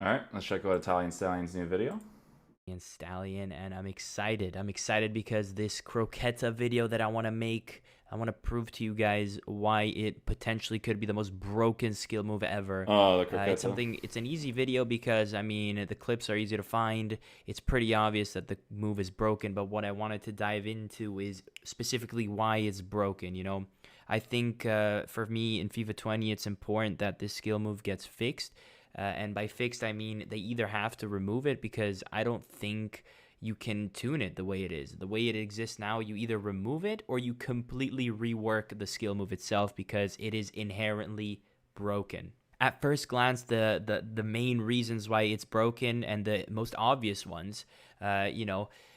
All right, let's check out Italian Stallion's new video. Stallion, and I'm excited. I'm excited because this croqueta video that I want to make, I want to prove to you guys why it potentially could be the most broken skill move ever. Oh, the croqueta. It's an easy video because, I mean, the clips are easy to find. It's pretty obvious that the move is broken, but what I wanted to dive into is specifically why it's broken, you know? I think for me in FIFA 20, it's important that this skill move gets fixed. And by fixed, I mean they either have to remove it because I don't think you can tune it the way it is. The way it exists now, you either remove it or you completely rework the skill move itself because it is inherently broken. At first glance, the main reasons why it's broken and the most obvious ones,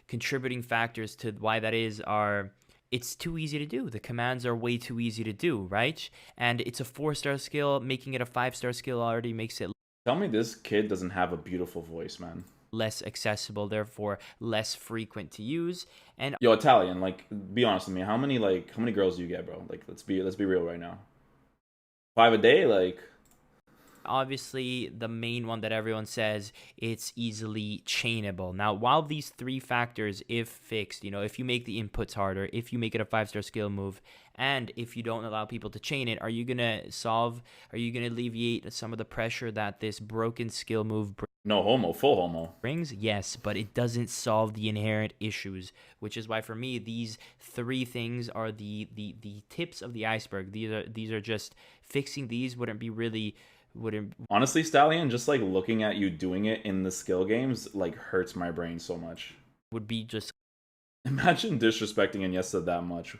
contributing factors to why that is are it's too easy to do. The commands are way too easy to do, right? And it's a 4-star skill. Making it a 5-star skill already makes it Tell me this kid doesn't have a beautiful voice, man. less accessible, therefore less frequent to use. And Yo, Italian, like, be honest with me. How many girls do you get, bro? Like, let's be real right now. 5 a day, like. obviously, the main one that everyone says, it's easily chainable. Now, while these three factors, if fixed, if you make the inputs harder, if you make it a 5-star skill move, and if you don't allow people to chain it, are you going to alleviate some of the pressure that this broken skill move No homo, full homo. brings? Yes, but it doesn't solve the inherent issues, which is why for me these three things are the tips of the iceberg. These are just fixing these wouldn't Honestly, Stallion, just like looking at you doing it in the skill games, like, hurts my brain so much. would be just Imagine disrespecting Iniesta that much.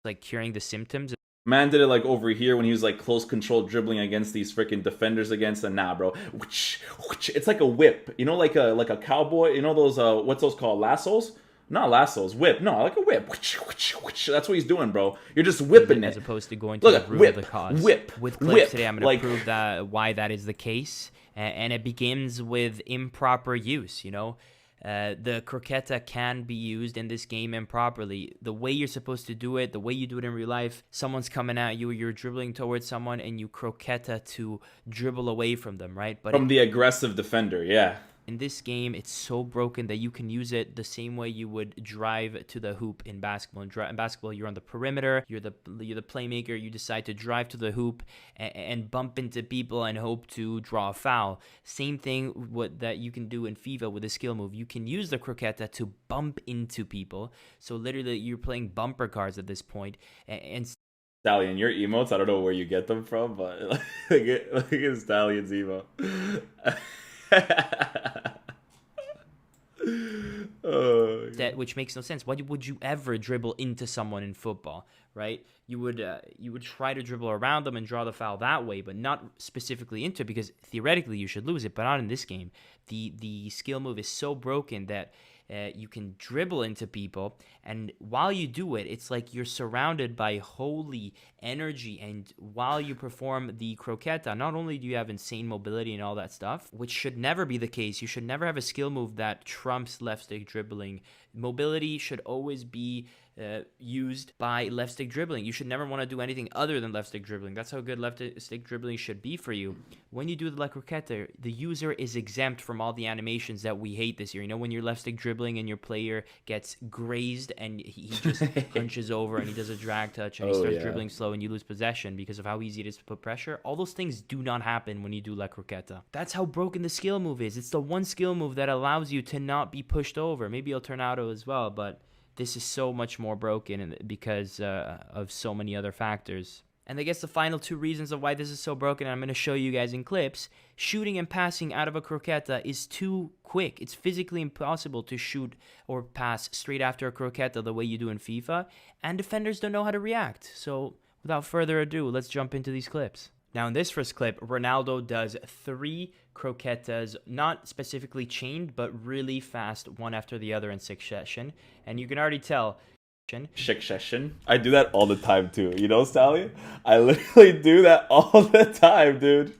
like curing the symptoms. Man did it like over here when he was like close control dribbling against these freaking defenders against a nah, bro. It's like a whip, like a cowboy. You know those what's those called, lassos? Not lassos, whip. No, like a whip. That's what he's doing, bro. You're just whipping As it. opposed to going to Look the at root of whip, the cause. whip, With clips whip. today, I'm going to prove that why that is the case, and it begins with improper use. The croqueta can be used in this game improperly. The way you're supposed to do it, the way you do it in real life, someone's coming at you, you're dribbling towards someone, and you croqueta to dribble away from them, right? But From the aggressive defender, yeah. in this game, it's so broken that you can use it the same way you would drive to the hoop in basketball. In basketball, you're on the perimeter, you're the playmaker, you decide to drive to the hoop and bump into people and hope to draw a foul. Same thing that you can do in FIFA with a skill move. You can use the croqueta to bump into people. So literally, you're playing bumper cars at this point. And Stallion, your emotes, I don't know where you get them from, but look at Stallion's emo. which makes no sense. Why would you ever dribble into someone in football, right? You would try to dribble around them and draw the foul that way, but not specifically into it, because theoretically you should lose it, but not in this game. The skill move is so broken that you can dribble into people, and while you do it, it's like you're surrounded by holy energy, and while you perform the croqueta, not only do you have insane mobility and all that stuff, which should never be the case. You should never have a skill move that trumps left stick dribbling. Mobility should always be used by left stick dribbling. You should never want to do anything other than left stick dribbling. That's how good left stick dribbling should be for you. When you do the La Croqueta, the user is exempt from all the animations that we hate this year. When you're left stick dribbling and your player gets grazed and he just hunches over and he does a drag touch and he starts dribbling slow and you lose possession because of how easy it is to put pressure. All those things do not happen when you do La Croqueta. That's how broken the skill move is. It's the one skill move that allows you to not be pushed over. Maybe El Tornado as well, but this is so much more broken because of so many other factors. And I guess the final two reasons of why this is so broken, and I'm going to show you guys in clips, shooting and passing out of a croqueta is too quick. It's physically impossible to shoot or pass straight after a croqueta the way you do in FIFA, and defenders don't know how to react. So without further ado, let's jump into these clips. Now, in this first clip, Ronaldo does 3 croquetas, not specifically chained, but really fast, one after the other in succession. And you can already tell. Succession. I do that all the time too. Stallion? I literally do that all the time, dude.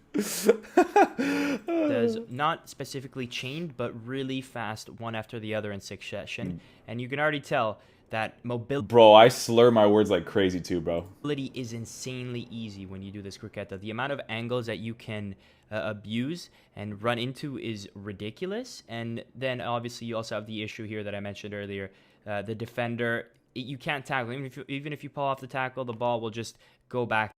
Does not specifically chained, but really fast, one after the other in succession. And you can already tell that mobility. Bro, I slur my words like crazy too, bro. Mobility is insanely easy when you do this croqueta. The amount of angles that you can abuse and run into is ridiculous. And then obviously you also have the issue here that I mentioned earlier. The defender, you can't tackle. Even if you pull off the tackle, the ball will just go back.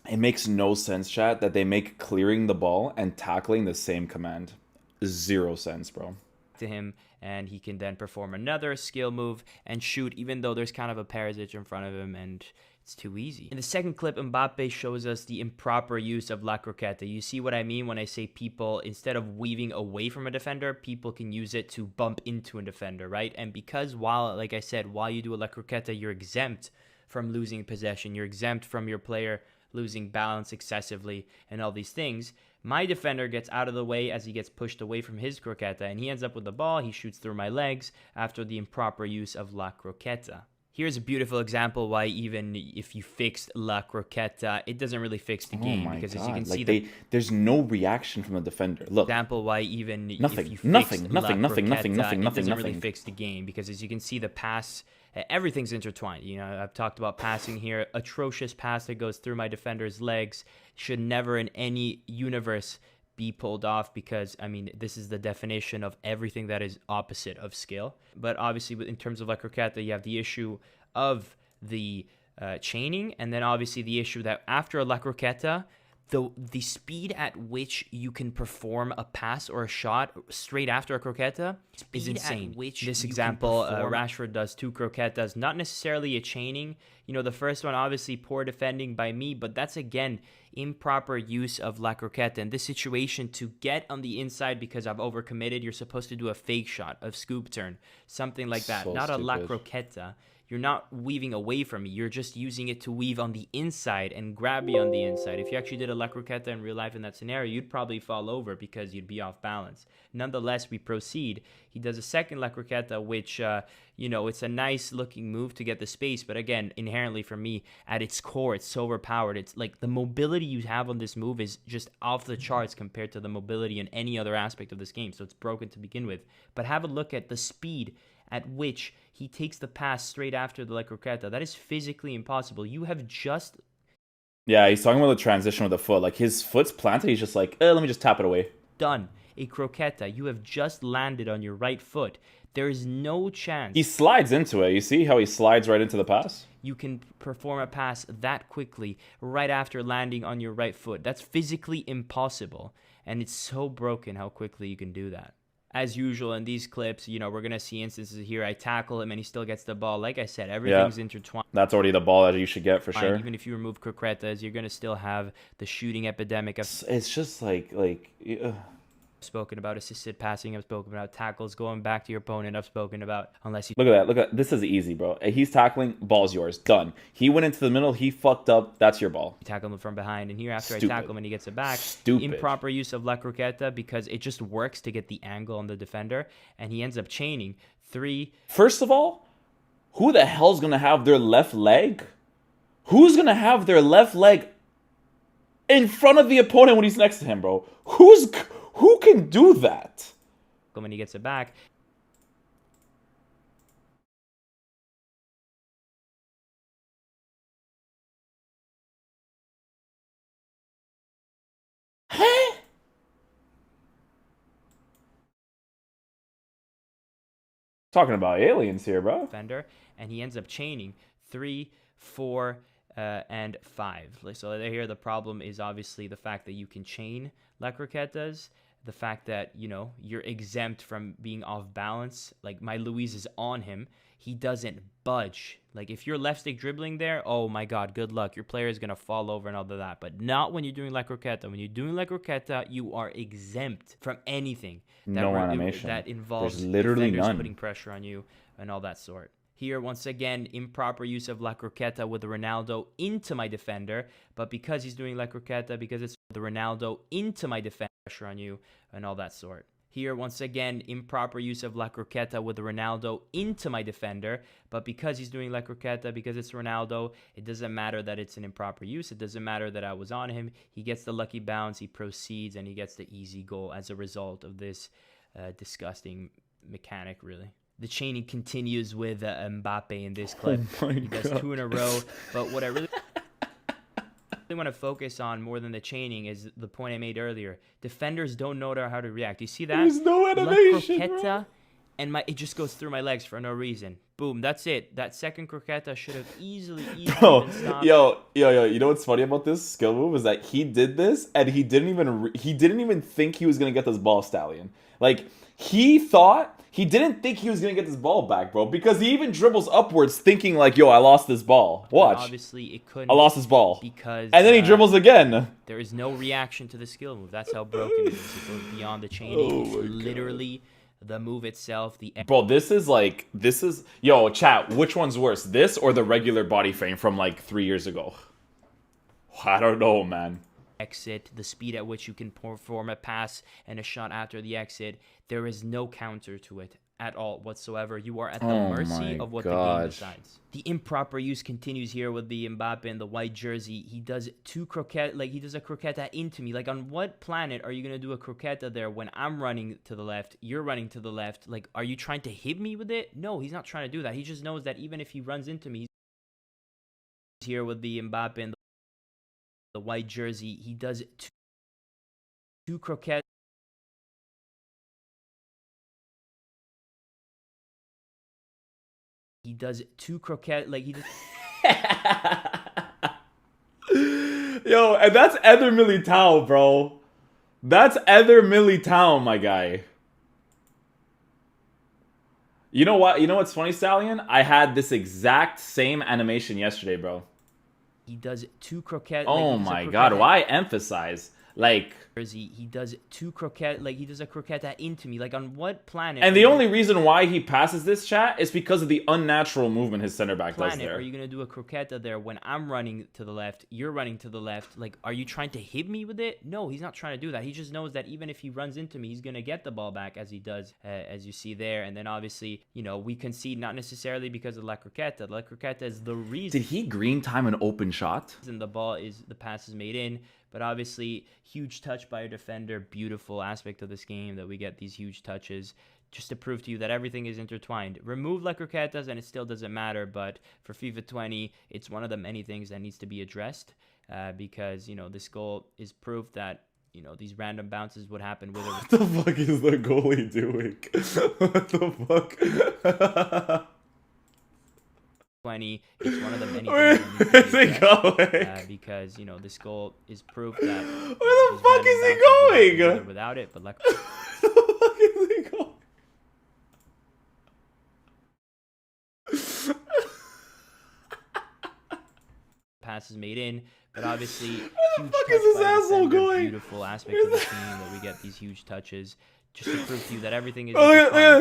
It makes no sense, chat, that they make clearing the ball and tackling the same command. 0 sense, bro. To him, and he can then perform another skill move and shoot, even though there's kind of a Perisic in front of him, and it's too easy. In the second clip, Mbappe shows us the improper use of La Croqueta. You see what I mean when I say people, instead of weaving away from a defender, people can use it to bump into a defender, right? And because like I said, while you do a La Croqueta, you're exempt from losing possession. You're exempt from your player losing balance excessively and all these things. My defender gets out of the way as he gets pushed away from his croqueta, and he ends up with the ball. He shoots through my legs after the improper use of La Croqueta. Here's a beautiful example why even if you fixed La Croqueta, it doesn't really fix the game. Because as you can see, there's no reaction from the defender. Look. Example why even nothing, if you fixed nothing, La nothing, Croqueta, nothing, it doesn't really fix the game. Because as you can see, the pass, everything's intertwined. You know, I've talked about passing here. Atrocious pass that goes through my defender's legs should never in any universe be pulled off, because I mean, this is the definition of everything that is opposite of skill. But obviously in terms of La Croqueta, you have the issue of the chaining, and then obviously the issue that after a La Croqueta, the speed at which you can perform a pass or a shot straight after a croqueta is insane. In this example, Rashford does 2 croquetas, not necessarily a chaining. You know, the first one, obviously poor defending by me, but that's again improper use of La Croqueta. In this situation, to get on the inside because I've overcommitted, you're supposed to do a fake shot, a scoop turn, something like that, not a La Croqueta. You're not weaving away from me. You're just using it to weave on the inside and grab me on the inside. If you actually did a La Croqueta in real life in that scenario, you'd probably fall over because you'd be off balance. Nonetheless, we proceed. He does a second La Croqueta, which, you know, it's a nice looking move to get the space. But again, inherently for me, at its core, it's so overpowered. It's like the mobility you have on this move is just off the charts compared to the mobility in any other aspect of this game. So it's broken to begin with. But have a look at the speed at which he takes the pass straight after the La Croqueta. That is physically impossible. You have just... Yeah, he's talking about the transition with the foot. Like, his foot's planted, he's just like, let me just tap it away. Done a croqueta. You have just landed on your right foot. There is no chance. He slides into it. You see how he slides right into the pass? You can perform a pass that quickly right after landing on your right foot. That's physically impossible. And it's so broken how quickly you can do that. As usual in these clips, you know, we're going to see instances here. I tackle him and he still gets the ball. Like I said, everything's intertwined. That's already the ball that you should get for sure. Even if you remove croquetas, you're going to still have the shooting epidemic. It's just like I've spoken about assisted passing. I've spoken about tackles going back to your opponent. I've spoken about unless you... Look at that. Look at this. Is easy, bro. He's tackling. Ball's yours. Done. He went into the middle. He fucked up. That's your ball. You tackle him from behind. And here after Stupid. I tackle him and he gets it back. Stupid. Improper use of La Croqueta because it just works to get the angle on the defender. And he ends up chaining 3. First of all, who the hell's going to have their left leg? Who's going to have their left leg in front of the opponent when he's next to him, bro? Who can do that? When he gets it back. Huh? Talking about aliens here, bro. Defender, and he ends up chaining 3, 4, and 5. So here the problem is obviously the fact that you can chain La Croquetas, the fact that, you know, you're exempt from being off balance. Like, my Luis is on him. He doesn't budge. Like, if you're left stick dribbling there, oh my God, good luck. Your player is going to fall over and all of that. But not when you're doing La Croqueta. When you're doing La Croqueta, you are exempt from anything that involves There's literally none. Putting pressure on you and all that sort. Here, once again, improper use of La Croqueta with Ronaldo into my defender. But because he's doing La Croqueta, because it's the Ronaldo into my defender, pressure on you and all that sort. Here, once again, improper use of La Croqueta with Ronaldo into my defender. But because he's doing La Croqueta, because it's Ronaldo, it doesn't matter that it's an improper use. It doesn't matter that I was on him. He gets the lucky bounce, he proceeds, and he gets the easy goal as a result of this disgusting mechanic, really. The chaining continues with Mbappe in this clip. Oh he does 2 in a row. But what I really want to focus on more than the chaining is the point I made earlier. Defenders don't know how to react. You see that? There's no animation, La bro. croqueta, and it just goes through my legs for no reason. Boom, that's it. That second croqueta should have easily been stopped. Yo, you know what's funny about this skill move is that he did this and he didn't even think he was gonna get this ball, Stallion. Like he didn't think he was gonna get this ball back, bro, because he even dribbles upwards thinking like, yo, I lost this ball. Watch. And obviously, it couldn't. I lost this ball. Because and then he dribbles again. There is no reaction to the skill move. That's how broken it is. It goes beyond the chaining. It's literally the move itself. Bro, this is yo, chat, which one's worse? This or the regular body frame from like 3 years ago? I don't know, man. Exit, the speed at which you can perform a pass and a shot after the exit, there is no counter to it at all whatsoever. You are at the mercy of what the game decides. The improper use continues here with the Mbappe in the white jersey. He does two croquette, like he does a croqueta into me. Like, on what planet are you gonna do a croqueta there when I'm running to the left, you're running to the left? Like, are you trying to hit me with it? No, he's not trying to do that. He just knows that even if he runs into me, he's here with the Mbappe in the white jersey. He does two croquettes. He does two croquette, like he does. Yo, and that's Eder Militao, bro. That's Eder Militao, my guy. You know what? You know what's funny, Stallion? I had this exact same animation yesterday, bro. He does two croquette. Oh my god, why emphasize? Like, he does two croquette, like he does a croqueta into me. Like, on what planet? And the only reason why he passes this, chat, is because of the unnatural movement his center back does there. Are you gonna do a croqueta there when I'm running to the left, you're running to the left? Like, are you trying to hit me with it? No, he's not trying to do that. He just knows that even if he runs into me, he's gonna get the ball back, as he does, as you see there. And then obviously, you know, we concede not necessarily because of La Croqueta. La Croqueta is the reason. Did he green time an open shot? And the pass is made in. But obviously, huge touch by a defender. Beautiful aspect of this game that we get these huge touches just to prove to you that everything is intertwined. Remove La Croquetas and it still doesn't matter. But for FIFA 20, it's one of the many things that needs to be addressed because, you know, this goal is proof that, you know, these random bounces would happen with What the fuck is the goalie doing? What the fuck? 20, it's one of the many Where is he going? because, you know, this goal is proof that where the fuck is he going? Without it, but where the fuck is he going? Pass is made in, but obviously, where the fuck is this asshole going? Beautiful aspect of the game that we get these huge touches. Just to prove to you that everything is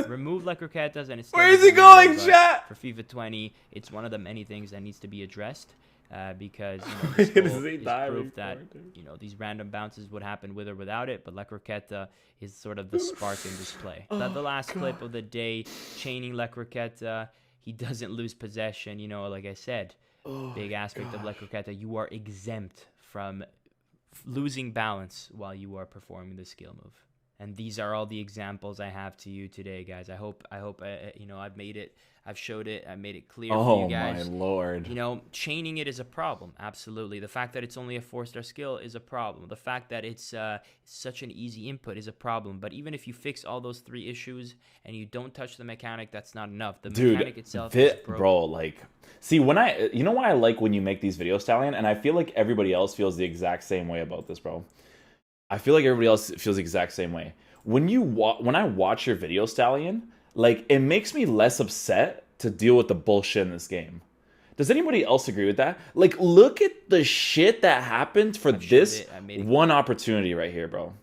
remove La Croquetas and it's still. Where is he going, chat? For FIFA 20, it's one of the many things that needs to be addressed because, you know, this goal is proof that, you know, these random bounces would happen with or without it, but La Croqueta is sort of the spark in this play. The last clip of the day, chaining La Croqueta, he doesn't lose possession, you know, like I said, big aspect of La Croqueta, you are exempt from losing balance while you are performing the skill move. And these are all the examples I have to you today, guys. I hope you know, I've showed it, I made it clear for you guys. Oh my lord. You know, chaining it is a problem, absolutely. The fact that it's only a 4-star skill is a problem. The fact that it's such an easy input is a problem. But even if you fix all those 3 issues and you don't touch the mechanic, that's not enough. The mechanic itself is broken. Bro, like, see, you know why I like when you make these videos, Stallion, and I feel like everybody else feels the exact same way about this, bro. I feel like everybody else feels the exact same way. When I watch your video, Stallion, like, it makes me less upset to deal with the bullshit in this game. Does anybody else agree with that? Like, look at the shit that happened for this one opportunity right here, bro.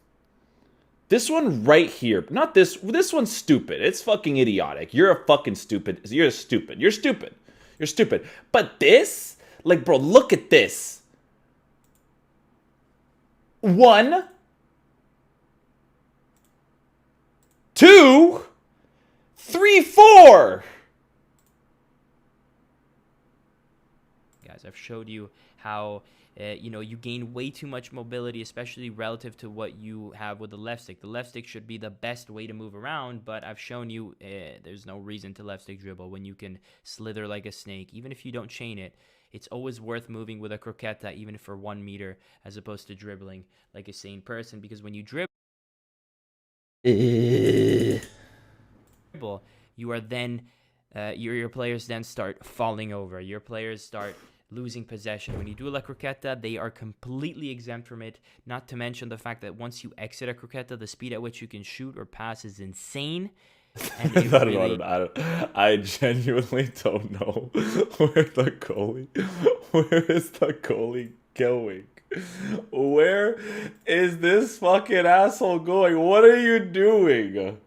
This one right here. Not this. This one's stupid. It's fucking idiotic. You're a fucking stupid. You're stupid. You're stupid. You're stupid. But this, like, bro, look at this. 1, 2, 3, 4. Guys, I've showed you how you know, you gain way too much mobility, especially relative to what you have with the left stick. The left stick should be the best way to move around, but I've shown you there's no reason to left stick dribble when you can slither like a snake. Even if you don't chain it, It's always worth moving with a croqueta, even for 1 meter, as opposed to dribbling like a sane person. Because when you dribble, you are then your players then start falling over. Your players start losing possession. When you do La Croqueta, they are completely exempt from it. Not to mention the fact that once you exit a Croqueta, the speed at which you can shoot or pass is insane. And it really... I genuinely don't know where is the goalie going? Where is this fucking asshole going? What are you doing?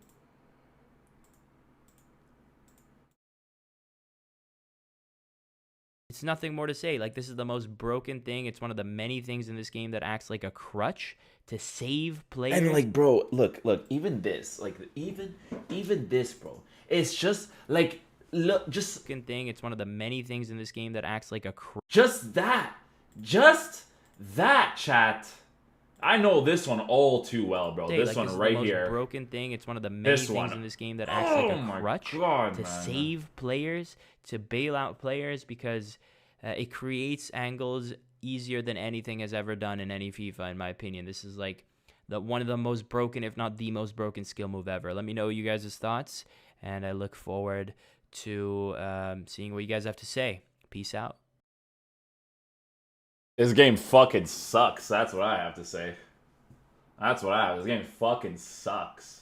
It's nothing more to say. Like, this is the most broken thing. It's one of the many things in this game that acts like a crutch to save players. And like, bro, look, even this, like, even this, bro, it's just like, look, just thing. It's one of the many things in this game that acts like a crutch. Just that, chat. I know this one all too well, bro. This one right here. Broken thing. It's one of the many things in this game that acts like a crutch to save players, to bail out players, because it creates angles easier than anything has ever done in any FIFA, in my opinion. This is like one of the most broken, if not the most broken skill move ever. Let me know you guys' thoughts, and I look forward to seeing what you guys have to say. Peace out. This game fucking sucks. That's what I have to say. This game fucking sucks.